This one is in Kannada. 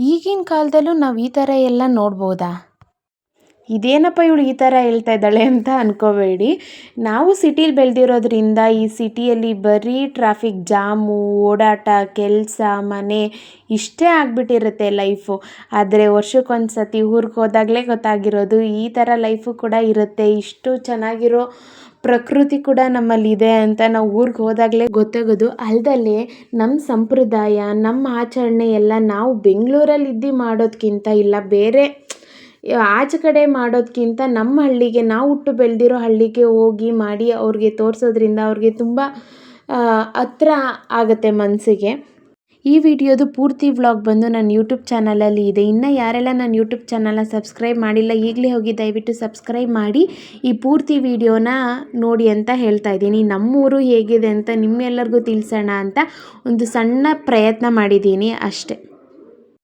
ಈಗಿನ ಕಾಲದಲ್ಲೂ ನಾವು ಈ ಥರ ಎಲ್ಲ ನೋಡ್ಬೋದಾ? ಇದೇನಪ್ಪ ಇವಳು ಈ ಥರ ಹೇಳ್ತಾ ಇದ್ದಾಳೆ ಅಂತ ಅಂದ್ಕೋಬೇಡಿ. ನಾವು ಸಿಟೀಲಿ ಬೆಳೆದಿರೋದ್ರಿಂದ ಈ ಸಿಟಿಯಲ್ಲಿ ಬರೀ ಟ್ರಾಫಿಕ್ ಜಾಮು, ಓಡಾಟ, ಕೆಲಸ, ಮನೆ ಇಷ್ಟೇ ಆಗಿಬಿಟ್ಟಿರುತ್ತೆ ಲೈಫು. ಆದರೆ ವರ್ಷಕ್ಕೊಂದು ಸತಿ ಊರಿಗೆ ಹೋದಾಗಲೇ ಗೊತ್ತಾಗಿರೋದು ಈ ಥರ ಲೈಫು ಕೂಡ ಇರುತ್ತೆ, ಇಷ್ಟು ಚೆನ್ನಾಗಿರೋ ಪ್ರಕೃತಿ ಕೂಡ ನಮ್ಮಲ್ಲಿದೆ ಅಂತ ನಾವು ಊರಿಗೆ ಹೋದಾಗಲೇ ಗೊತ್ತಾಗೋದು. ಅಲ್ಲದೆ ನಮ್ಮ ಸಂಪ್ರದಾಯ, ನಮ್ಮ ಆಚರಣೆ ಎಲ್ಲ ನಾವು ಬೆಂಗಳೂರಲ್ಲಿ ಮಾಡೋದಕ್ಕಿಂತ ಇಲ್ಲ ಬೇರೆ ಆಚೆ ಕಡೆ ಮಾಡೋದಕ್ಕಿಂತ ನಮ್ಮ ಹಳ್ಳಿಗೆ, ನಾವು ಹುಟ್ಟು ಬೆಳೆದಿರೋ ಹಳ್ಳಿಗೆ ಹೋಗಿ ಮಾಡಿ ಅವ್ರಿಗೆ ತೋರಿಸೋದ್ರಿಂದ ಅವ್ರಿಗೆ ತುಂಬ ಹತ್ರ ಆಗುತ್ತೆ ಮನಸ್ಸಿಗೆ. ಈ ವಿಡಿಯೋದು ಪೂರ್ತಿ ವ್ಲಾಗ್ ಬಂದು ನನ್ನ ಯೂಟ್ಯೂಬ್ ಚಾನಲಲ್ಲಿ ಇದೆ. ಇನ್ನು ಯಾರೆಲ್ಲ ನನ್ನ ಯೂಟ್ಯೂಬ್ ಚಾನಲ್ನ ಸಬ್ಸ್ಕ್ರೈಬ್ ಮಾಡಿಲ್ಲ ಈಗಲೇ ಹೋಗಿ ದಯವಿಟ್ಟು ಸಬ್ಸ್ಕ್ರೈಬ್ ಮಾಡಿ ಈ ಪೂರ್ತಿ ವಿಡಿಯೋನ ನೋಡಿ ಅಂತ ಹೇಳ್ತಾ ಇದ್ದೀನಿ. ನಮ್ಮೂರು ಹೇಗಿದೆ ಅಂತ ನಿಮ್ಮೆಲ್ಲರಿಗೂ ತಿಳಿಸೋಣ ಅಂತ ಒಂದು ಸಣ್ಣ ಪ್ರಯತ್ನ ಮಾಡಿದ್ದೀನಿ ಅಷ್ಟೇ.